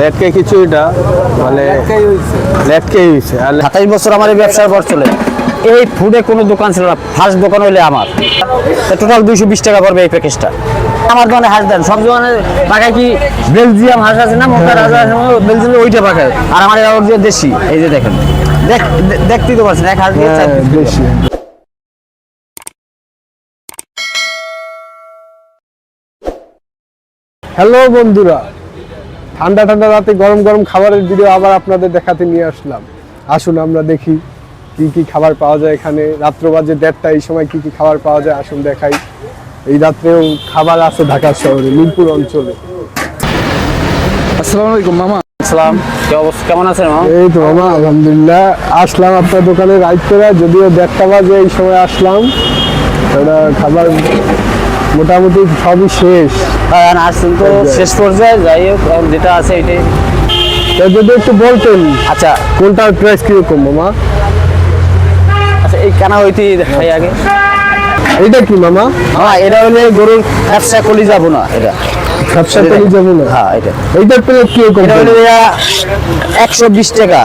লেটকে কিছু এটা মানে লেটকেই হইছে আর 27 বছর আমার এই ব্যবসার পর চলে। এই ফুডে কোনো দোকান ছিল না, ফার্স্ট দোকান হইলে আমার। টোটাল 220 টাকা পড়বে এই প্যাকেজটা। আমার দোকানে হাঁস দেন সব দোকানে পাকায় কি বেলজিয়াম হাঁস আছে না, মোটা রাজা বেলজিয়াম ওইটা পাকায়, আর আমার যে দেশি। এই যে দেখেন, দেখতেই তো পারছেন এক হাঁস দিয়ে বেশি। হ্যালো বন্ধুরা, ঠান্ডা ঠান্ডা রাতে গরম গরম খাবারের ভিডিও আবার আপনাদের দেখাতে নিয়ে আসলাম। আসুন আমরা দেখি কি কি খাবার পাওয়া যায় এখানে। রাত্র বাজে 1:30, এই সময় কি কি খাবার পাওয়া যায় আসুন দেখাই। এই রাত্রেও খাবার আছে ঢাকা শহরে মিরপুর অঞ্চলে। আসসালামু আলাইকুম মামা। আসসালাম, কি অবস্থা, কেমন আছেন মামা? এই তো মামা আলহামদুলিল্লাহ। আসলাম আপনার দোকানে রাইড করে, যদিও 1:30 বাজে এই সময় আসলাম। ওটা খাবার মোটামুটি সবই শেষ। আসছেন তো শেষ পর্যায়ে, যাই হোক যেটা আছে এটাই। যদি একটু বলতেন আচ্ছা কোনটার প্রাইস কিরকম মামা? আচ্ছা, এই কানা হইতে দেখাই আগে। এইটা কি মামা? হ্যাঁ, এটা হলে গরুর ব্যবসা কলি যাবো না, এটা ব্যবসা করে যাবো না। হ্যাঁ, এটা এইটার প্রাইস কিরকম? এটা হলে 120 টাকা।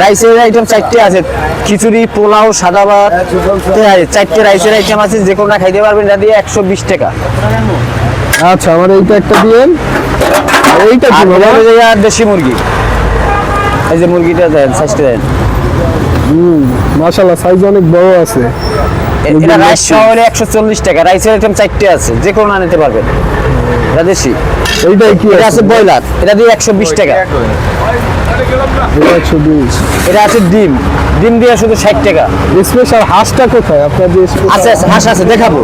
রাইসের আইটেম 4টে আছে, খিচুড়ি, পোলাও, সাদা ভাত, 4টে রাইসের আইটেম আছে, যে কোনটা খাইতে পারবেন। এটা দিয়ে 120 টাকা। আচ্ছা, আমার এইটা একটা দিয়েন। আর এইটা কি মামা? দেশি মুরগি, এই যে মুরগিটা দেন, সাইজটা দেন। মাশাআল্লাহ, সাইজ অনেক বড় আছে। এটা রাইস সহ হলে 140 টাকা। রাইসের আইটেম 4টে আছে, যে কোনো নিতে পারবেন। এটা দেশি। এইটাই কি এটা আছে ব্রয়লার, এটা দিয়ে 120 টাকা। 120। এটা আছে ডিম, ডিম দিয়ে শুধু 60 টাকা। স্পেশাল হাঁসটা কোথায় আপনার? যে আছে হাঁস আছে, দেখাবো।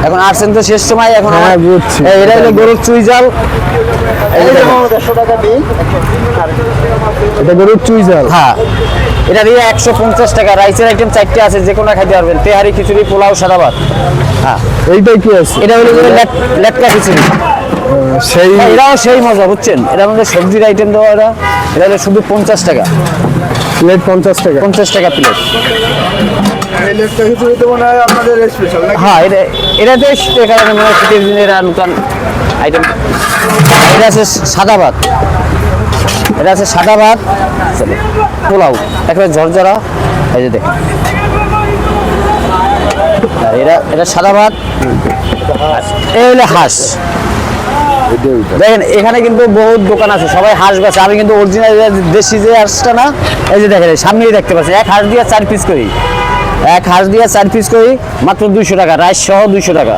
এখন আসছেন তো শেষ সময়, এখন হ্যাঁ, বুঝছি। এটা হলো গরুর চুই জাল। এটা গরুর চুই জাল। হ্যাঁ, এটা দিয়ে 150 টাকা। রাইসের আইটেম 4টে আছে, যে কোনো খাইতে পারবেন। তেহারি, খিচুড়ি, পোলাও, সাদা ভাত। হ্যাঁ, এইটাই কি আছে? এটা হলো লেটকা খিচুড়ি। সেই এটাও সেই মজা, বুঝছেন? এটার মধ্যে সবজির আইটেম দেওয়া। এটা হলো শুধু 50 টাকা। প্লেট 50 টাকা। 50 টাকা প্লেট। হ্যাঁ, এটাতে শীতের কারণে মানে শীতের দিনে এরা নতুন আইটেম। এটা আছে সাদা ভাত, এটা আছে সাদা ভাত, পোলাও একেবারে ঝরঝরা। এই যে দেখেন, এটা সাদা ভাত। এই হলো হাঁস। দেখেন এখানে কিন্তু বহুত দোকান আছে, সবাই হাঁস বেচে। আমি কিন্তু অরিজিনাল দেশি যে হাঁসটা না, এই যে দেখেন সামনেই দেখতে পাচ্ছি। এক হাঁস দিয়ে 4 পিস করি, এক হাঁস দিয়ে 4 পিস করি, মাত্র 200 টাকা। রাইস সহ 200 টাকা।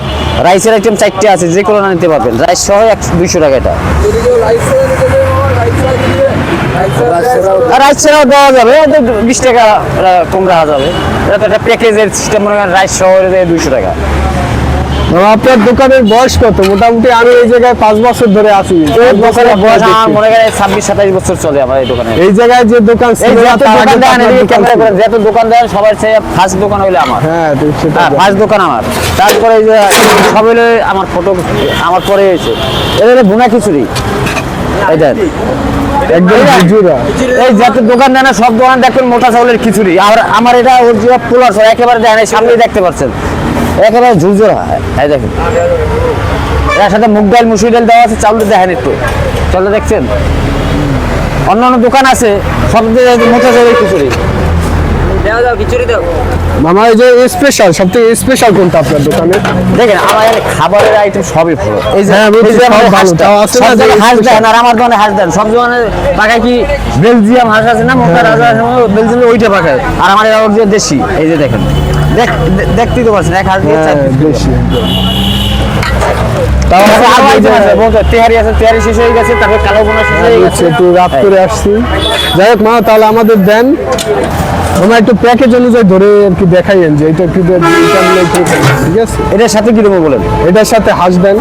রাইসের আইটেম 4টে আছে, যে কোনো নিতে পারবেন। রাইস সহ 200 টাকা। এটা রাইস ছাড়াও দেওয়া যাবে, 20 টাকা কম রাখা যাবে। এটা তো একটা প্যাকেজের সিস্টেম, মনে করেন রাইস সহ 200 টাকা। আপনার দোকানের বয়স কত? মোটামুটি আমি এই জায়গায় 5 বছর ধরে আছি। 5 বছরের বয়স আমার মনে করেন 26-27 বছর চলে আমার এই দোকানে। এই জায়গায় যে দোকান ছিল যত দোকান দেন সবার চেয়ে ফার্স্ট দোকান হইলে আমার। হ্যাঁ, ফার্স্ট দোকান আমার। তারপরে এই যে সব হইলে আমার ফটো আমার পরে হয়েছে। এটা হলো ভুনা খিচুড়ি। এটা একদম জুজুরা। এই যত দোকান দেন সব দোকান দেখবেন মোটা চাউলের খিচুড়ি। আর আমার এটা অরিজিনাল পোলার চাল, একেবারে দেখেন সামনেই দেখতে পাচ্ছেন, একেবারে ঝুরঝুরা। এই দেখেন, এর সাথে মুগ ডাল, মুসুরি ডাল দেওয়া আছে। চাউলটা দেখেন একটু, চাউলটা দেখছেন? অন্য অন্য দোকান আছে সব মোটা চাউলের খিচুড়ি। মামা এই যে স্পেশাল, সবথেকে স্পেশাল কোনটা আপনার দোকানে? দেখেন আমার খাবারের আইটেম সবই ভালো। এই যে হাঁস দেন, আর আমার দোকানে হাঁস দেন সব দোকানে পাকায় কি বেলজিয়াম হাঁস আছে না, মোটা রাজা বেলজিয়াম ওইটা পাকায়, আর আমার যে দেশি। এই যে দেখেন, দেখতেই তো পারছেন এক হাঁস দিয়ে 4 পিস বেশি। তেহারি আছে, তেহারি শেষ হয়ে গেছে। তারপর কালো বোনা শেষ হয়ে গেছে, একটু রাত করে আসছি। যাই হোক মা, তাহলে আমাদের দেন। আমরা একটু প্যাকেজ অনুযায়ী ধরে আর কি দেখাইয়েন যে এটা কি, ঠিক আছে? এটার সাথে কি দেবো বলেন? এটার সাথে হাঁস দেন।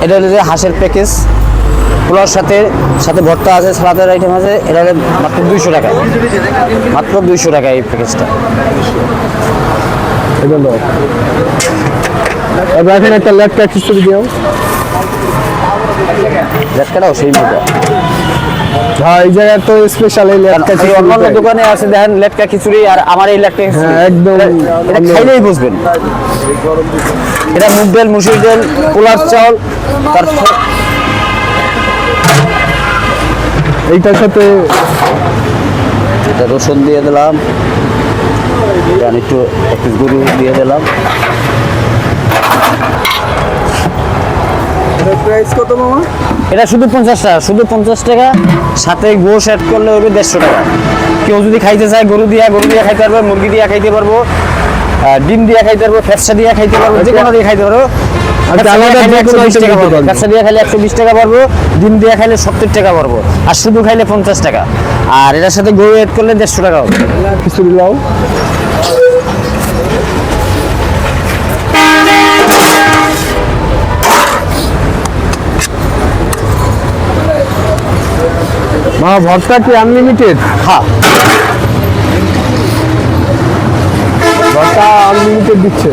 এটা হলো যে হাঁসের প্যাকেজ, পোলাওর সাথে সাথে ভর্তা আছে, সালাদের আইটেম আছে। এটা হলো মাত্র 200 টাকা। মাত্র 200 টাকা এই প্যাকেজটা। এটা লো। এবার এখন একটা লেটকা খিচুড়ি দিও। লেটকাটাও সেই মজা। হ্যাঁ এই জায়গায় তো স্পেশাল এই লেটকা এই অন্যান্য দোকানে আছে দেখেন লেটকা খিচুড়ি, আর আমার এই লেটকা খিচুড়ি হ্যাঁ, একদম এটা খাইলেই বুঝবেন। এটা মুগ ডাল, মুসুর ডাল, পোলার চাউল, তারপর এইটার সাথে এটা রসুন দিয়ে দিলাম, একটু একটু গরু দিয়ে দিলাম। প্রাইস কত মামা? এটা শুধু 50 টাকা, শুধু 50 টাকা, সাথে গোশ অ্যাড করলে হবে 150 টাকা। কেউ যদি খাইতে চায় গরু দিয়ে খাইতে পারবো, মুরগি দিয়ে খাইতে পারবো, ডিম দিয়ে খাইতে পারবো, ফ্যাপসা দিয়ে খাইতে পারবো, যে কোনো দিয়ে খাইতে পারবো। ফ্যাপসা দিয়ে খাইলে 120 টাকা পারবো, ডিম দিয়ে খাইলে 70 টাকা পারবো, আর শুধু খাইলে 50 টাকা। আর এটার সাথে গরু অ্যাড করলে 150 টাকা হবে। খিচুড়ি লাও মা, ভর্তা কি আনলিমিটেড? হ্যাঁ, ভর্তা আনলিমিটেড দিচ্ছে।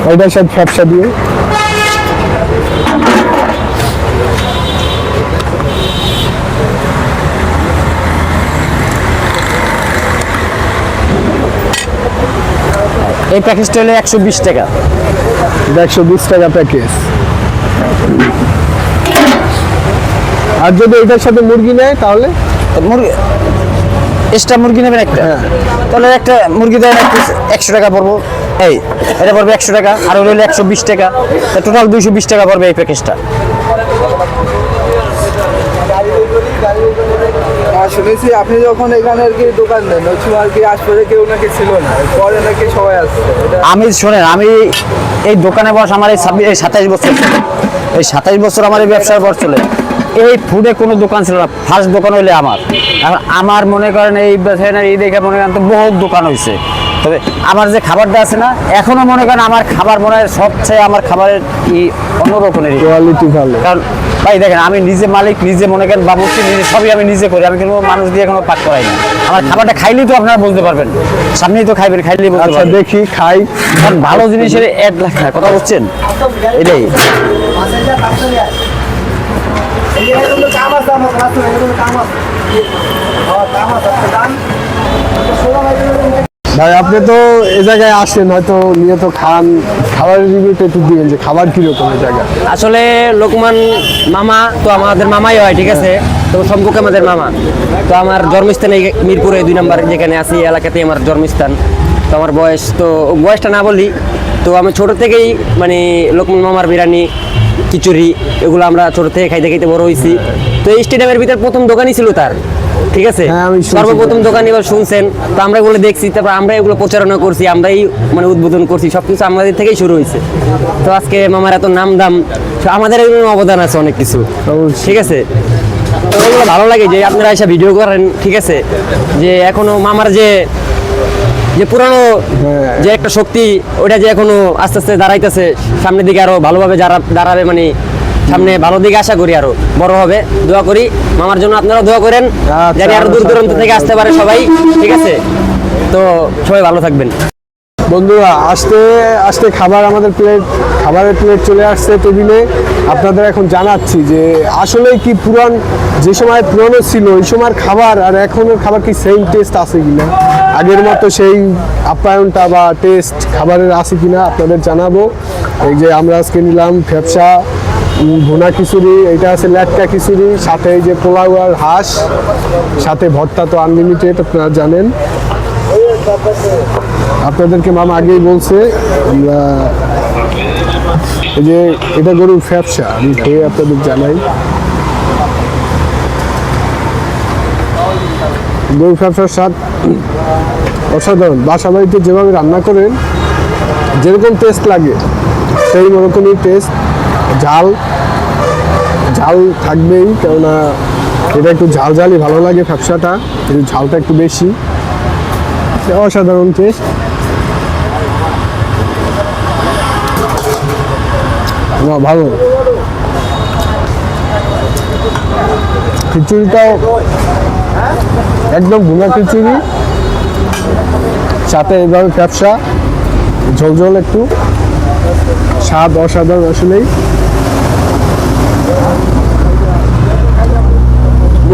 ওইটার সাথে ফ্যাপসা দিয়ে এই প্যাকেজটা হলে 120 টাকা। 120 টাকা প্যাকেজ। আর যদি এটার সাথে মুরগি নেয় তাহলে মুরগি এক্সট্রা মুরগি নেবেন একটা, তাহলে একটা মুরগি দেন 100 টাকা পড়বো। এই এটা পড়বে 100 টাকা, আর ওই হলো 120 টাকা, টোটাল 220 টাকা পড়বে এই প্যাকেজটা। শুনেছি আপনি যখন এখানে আর কি দোকান দেন ওই সময় আর কি আশপাশে কেউ নাকি ছিল না, পরে নাকি সবাই আসছে। আমি শোনেন, আমি এই দোকানে বস আমার এই 27 বছর চলে। এই 27 বছর আমার এই ব্যবসার বয়স চলে। এই ফুডে কোনো দোকান ছিল না, ফার্স্ট দোকান হইলে আমার। এখন আমার মনে করেন এই এই দেখে মনে করেন তো বহুত দোকান হয়েছে, তবে আমার যে খাবারটা আছে না, এখনো মনে করেন আমার খাবার মনে হয় সবচেয়ে আমার খাবারের অন্যরকমের কোয়ালিটি ভালো। কারণ ভাই দেখেন, আমি নিজে মালিক, নিজে মনে করেন বাবুর্চি, নিজে সবই আমি নিজে করি। আমি কোনো মানুষ দিয়ে এখনো পাক করাই না। আমার খাবারটা খাইলেই তো আপনারা বলতে পারবেন, সামনেই তো খাইবেন, খাইলেই বলতে আচ্ছা পারবেন। দেখি খাই। কারণ ভালো জিনিসের অ্যাড লাগে না, কথা বলছেন এটাই। ভাই আপনি তো এই জায়গায় আসেন, হয়তো নিয়ত খান, খাবারের রিভিউটা একটু দিবেন যে খাবার কিরকম এই জায়গায়। আসলে লোকমান মামা তো আমাদের মামাই হয়, ঠিক আছে, তো সম্পর্কে আমাদের মামা। তো আমার জন্মস্থান এই মিরপুরে 2 নম্বর যেখানে আছি, এই এলাকাতেই আমার জন্মস্থান। তো আমার বয়স, তো বয়সটা না বলি, তো আমি ছোট থেকেই মানে লোকমান মামার বিরিয়ানি, খিচুড়ি এগুলো আমরা ছোট থেকে খাইতে খাইতে বড় হয়েছি। তো এই স্টেডিয়ামের ভিতরে প্রথম দোকানই ছিল তার, ঠিক আছে, হ্যাঁ, আমি শুনছি। সর্বপ্রথম দোকান এবার শুনছেন। তো আমরা এগুলো দেখছি, তারপর আমরা এগুলো প্রচারণা করছি, আমরাই মানে উদ্বোধন করছি, সবকিছু আমাদের থেকেই শুরু হয়েছে। তো আজকে মামার এত নাম দাম, তো আমাদের এগুলো অবদান আছে অনেক কিছু, ঠিক আছে। তো এগুলো ভালো লাগে যে আপনারা এসে ভিডিও করেন, ঠিক আছে, যে এখনো মামার যে পুরানো যে একটা শক্তি, ওটা যে এখনো আস্তে আস্তে দাঁড়াইতেছে, সামনের দিকে আরো ভালোভাবে দাঁড়াবে, মানে সামনে ভালো দিকে আশা করি, আরো বড় হবে। দোয়া করি মামার জন্য, আপনারাও দোয়া করেন, আচ্ছা, জানি আরো দূর দূরান্ত থেকে আসতে পারে সবাই, ঠিক আছে। তো সবাই ভালো থাকবেন। বন্ধুরা, আস্তে আস্তে খাবারের প্লেট চলে আসছে টেবিলে। আপনাদের এখন জানাচ্ছি যে আসলে কি যে সময় পুরনো ছিল ওই সময়ের খাবার আর এখনের খাবার কি সেম টেস্ট আছে কিনা, আগের মতো সেই আপ্যায়নটা বা টেস্ট খাবারের আছে কিনা আপনাদের জানাবো। এই যে আমরা আজকে নিলাম ফ্যাপসা, ভুনা খিচুড়ি, এটা আছে লেটকা খিচুড়ি, সাথে এই যে পোলাও আর হাঁস, সাথে ভর্তা তো আনলিমিটেড, আপনারা জানেন। আপনাদেরকে মামা আগেই বলছে, আমরা এই যে এটা গরুর ফ্যাপসা, আমি খেয়ে আপনাদের জানাই। গরুর ফ্যাপসার স্বাদ অসাধারণ। বাসা বাড়িতে যেভাবে রান্না করেন, যেরকম টেস্ট লাগে সেই রকমই টেস্ট। ঝাল থাকবেই, কেননা এটা একটু ঝালঝালি ভালো লাগে ফ্যাপসাটা, একটু ঝালটা একটু বেশি। অসাধারণ টেস্ট। ভালো। খিচুড়িটাও একদম ভুনা খিচুড়ি, সাথে এইভাবে ফ্যাপসা, ঝোল একটু, স্বাদ অসাধারণ আসলেই।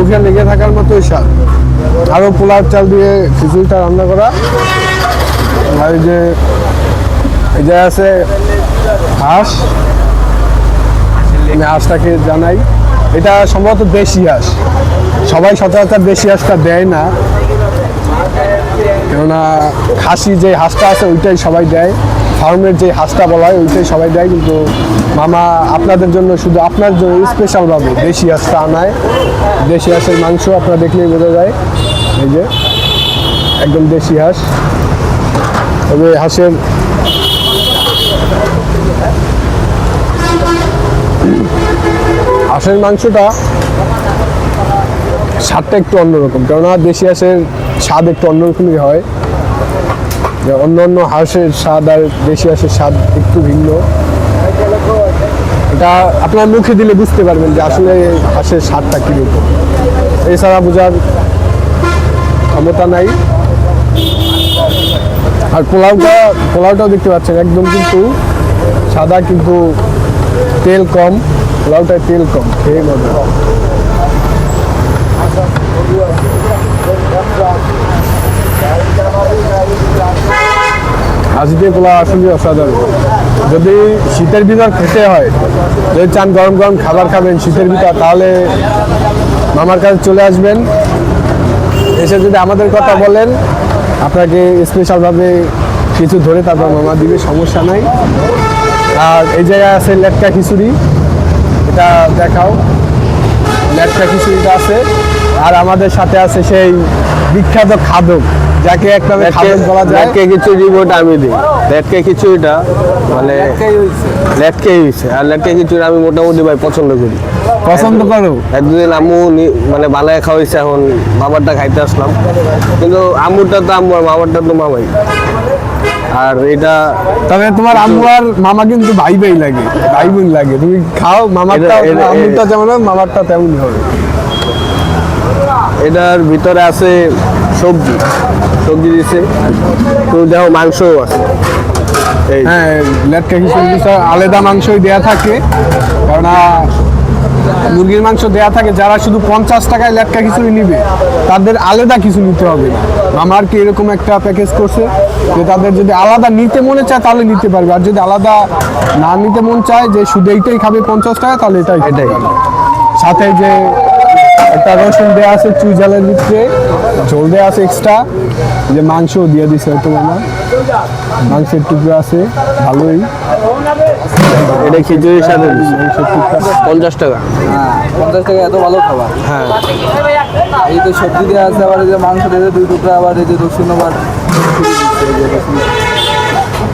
মুখে লেগে থাকার মতোই স্বাদ। আরো পোলার চাল দিয়ে খিচুড়িটা রান্না করা। আর এই যে আছে হাঁস, আমি হাঁসটাকে জানাই, এটা সম্ভবত দেশি হাঁস। সবাই সচরাচর দেশি হাঁসটা দেয় না, কেননা খাসি যে হাঁসটা আছে ওইটাই সবাই দেয়, ফার্মের যে হাঁসটা বলা হয় ওইটাই সবাই দেয়। কিন্তু মামা আপনাদের জন্য, শুধু আপনার জন্য স্পেশালভাবে দেশি হাঁসটা আনায়। দেশি হাঁসের মাংস আপনারা দেখলেই বোঝা যায়, এই যে একদম দেশি হাঁস। তবে হাঁসের মাংসটা স্বাদটা একটু অন্যরকম, কেননা দেশি হাঁসের স্বাদ একটু অন্যরকমই হয়। অন্য অন্য হাঁসের স্বাদ আর দেশি হাঁসের স্বাদ একটু ভিন্ন। এটা আপনার মুখে দিলে বুঝতে পারবেন যে আসলে হাঁসের স্বাদটা কীরকম, এছাড়া বোঝার ক্ষমতা নাই। আর পোলাওটাও দেখতে পাচ্ছেন একদম কিন্তু সাদা, কিন্তু তেল কম, পোলাওটায় তেল কম, খেয়ে মজা। হাঁস দিয়ে পোলাও আসলে অসাধারণ। যদি শীতের ভিতর খেতে হয়, যদি চান গরম গরম খাবার খাবেন শীতের ভিতর, তাহলে মামার কাছে চলে আসবেন। এসে যদি আমাদের কথা বলেন, আপনাকে স্পেশালভাবে কিছু ধরে তারপর মামা দিবে, সমস্যা নাই। আর এই জায়গায় আছে লেটকা খিচুড়ি, এটা দেখাও। লেটকা খিচুড়িটা আছে। আর আমাদের সাথে আছে সেই বিখ্যাত খাদক, যাকে একটা খাদক বলা যায়। লেটকা খিচুড়ি ওটা আমি দিই। লেটকা খিচুড়িটা মানে লেটকাই হয়েছে। আর লেটকা খিচুড়ি আমি মোটামুটি ভাই পছন্দ করি। পছন্দ করো? একদিন আম্মু মানে বানায় খাওয়াইছে, এখন মামারটা খাইতে আসলাম। কিন্তু আম্মুরটা তো আম্মু আর মামারটা তো মামাই। আর এটা তবে তোমার আম্মু আর মামা কিন্তু ভাই ভাই লাগে, ভাই বোন লাগে। তুমি খাও, মামারটা আম্মুরটা যেমন হবে মামারটা তেমনই হবে। এটার ভিতরে আছে সবজি দিছে, তো দেখো মাংসও আছে। হ্যাঁ, লেটকা খিচুড়ি আলাদা মাংসই দেয়া থাকে, কারণ মুরগির মাংস দেয়া থাকে। যারা শুধু 50 টাকায় লেটকা খিচুড়ি নিবে তাদের আলাদা কিছু নিতে হবে না। আমার কি এরকম একটা প্যাকেজ করছে যে তাদের যদি আলাদা নিতে মনে চায় তাহলে নিতে পারবে, আর যদি আলাদা না নিতে মন চায় যে শুধু এইটাই খাবে 50 টাকা, তাহলে এটাই। সাথে যে একটা রসুন দেওয়া আছে চুই ঝালের ভিতরে, ঝোল দেওয়া আছে এক্সট্রা, যে মাংস দিয়ে দিছে হয়তো মামা, মাংসের টুকরো আছে ভালোই। এটা খিচুড়ির সাথে 50 টাকা। 50 টাকা এত ভালো খাবার। হ্যাঁ, এই তো সবজি দেওয়া আছে, আবার এই যে মাংস দিয়ে 2 টুকরা, আবার এই যে রসুন, আবার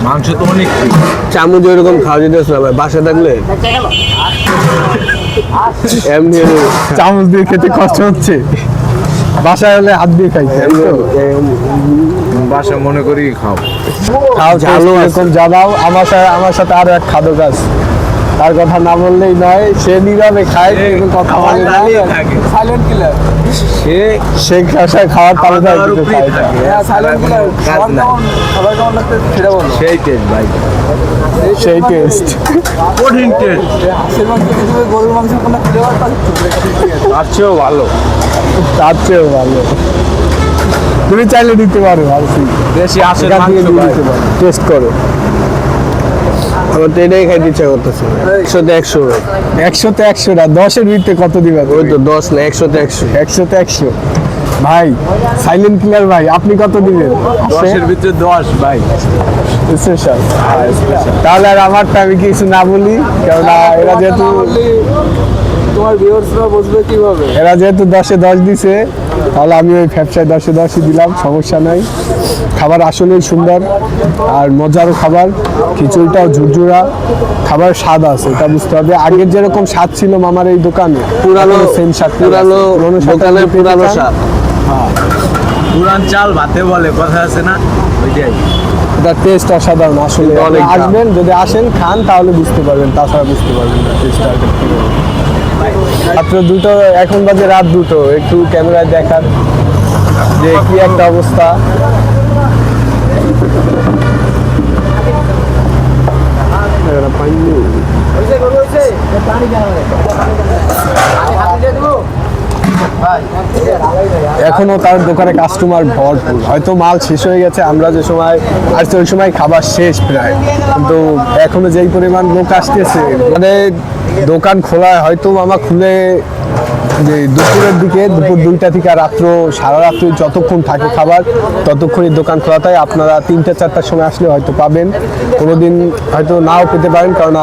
মাংস তো অনেক। চামচ এরকম খাওয়া যেতেছে না ভাই, বাসা থাকলে এমনি চামচ দিয়ে খেতে কষ্ট হচ্ছে, বাসায় হলে হাত দিয়ে খাইছে। বাসা মনে করি খাও। ঝালও এরকম জানাও। আমার সাথে আরো এক খাদক আছে, তার কথা না বললেই নয়। সে নীরবে খায়, কিন্তু কথা বলে না। Silent killer. সে খাওয়ার তালিকায় কিন্তু খায়। Silent killer. খাবার কেমন লাগতে সেটা বলো। সেই টেস্ট ভাই, সেই টেস্ট, কঠিন টেস্ট। হাঁসের মাংস খেতে গরুর মাংস কোনো ফ্লেভার তার চেয়েও ভালো। তার চেয়েও ভালো। তুমি চাইলে দিতে পারো, আর কি দেশি হাঁসের এখান থেকে মাংস দিয়ে ভাই। দিতে পারো, টেস্ট করো। আমার তো এটাই খাইতে ইচ্ছা করতেছে। 100-তে 100। 100-তে 100 না, 10-এর ভিতরে কত দিবা? ওই তো 10 না, 100-তে 100। 100-তে 100 ভাই। সাইলেন্ট কিলার ভাই, আপনি কত দিবেন? 10-এর ভিতরে 10 ভাই। স্পেশাল। তাহলে আর আমারটা আমি কিছু না বলি, কেননা এরা যেহেতু তোমার ভিউয়ার্সরা বুঝবে কিভাবে? 10-এ 10 দিছে, তাহলে আমি ওই ফ্যাপসায় 10-এ 10ই দিলাম, সমস্যা নাই। খাবার আসলেই সুন্দর আর মজারও খাবার। খিচুড়িটাও ঝুরঝুরা, খাবার স্বাদ আছে, এটা বুঝতে হবে। আগের যেরকম স্বাদ ছিল মামার এই দোকানে, পুরানো সেম স্বাদ, পুরানো দোকানের পুরানো স্বাদ। পুরান চাল ভাতে বলে কথা আছে না, ওইটাই। এটা টেস্ট অসাধারণ আসলে। অনেক আপনারা আসবেন, যদি আসেন খান তাহলে বুঝতে পারবেন, তাছাড়া বুঝতে পারবেন না টেস্টটা কিরকম। মাত্র 2টো, এখন বাজে রাত 2টো। একটু ক্যামেরায় দেখার যে কি একটা অবস্থা। এখনো তার দোকানে কাস্টমার ভরপুর, হয়তো মাল শেষ হয়ে গেছে, আমরা যে সময় আসছে ওই সময় খাবার শেষ প্রায়, কিন্তু এখনো যেই পরিমাণ লোক আসতেছে মানে দোকান খোলা হয়তো মামা খুলে যে দুপুরের দিকে, দুপুর 2টা থেকে রাত্র সারা রাত্রি যতক্ষণ থাকে খাবার ততক্ষণই দোকান খোলা থাকে। আপনারা 3টা-4টার সময় আসলে হয়তো পাবেন, কোনোদিন হয়তো নাও পেতে পারেন, কারণ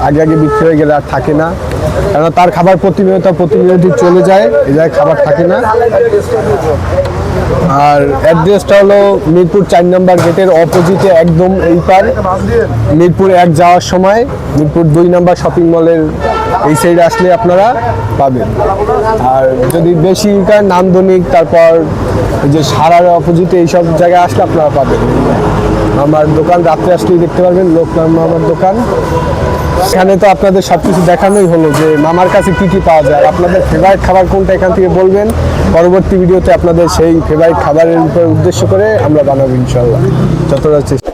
আগে আগে বিক্রি হয়ে গেলে আর থাকে না, কারণ তার খাবার প্রতিনিয়তই চলে যায়, এই জায়গায় খাবার থাকে না। আর অ্যাড্রেসটা হলো মিরপুর 4 নম্বর গেটের অপোজিটে, একদম এই পার মিরপুর 1 যাওয়ার সময় মিরপুর 2 নম্বর শপিং মলের এই সাইডে আসলে আপনারা পাবেন। আর যদি বেশি নান্দনিক, তারপর এই যে সারার অপোজিটে এইসব জায়গায় আসলে আপনারা পাবেন। আমার দোকান রাত্রে আসলেই দেখতে পারবেন, লোকনাথ মামার দোকান। এখানে তো আপনাদের সবকিছু দেখানোই হলো যে মামার কাছে কি কি পাওয়া যায়। আপনাদের ফেভারিট খাবার কোনটা এখান থেকে বলবেন, পরবর্তী ভিডিওতে আপনাদের সেই ফেভারিট খাবারের উপর উদ্দেশ্য করে আমরা বানাবো ইনশাল্লাহ, যতটা চেষ্টা।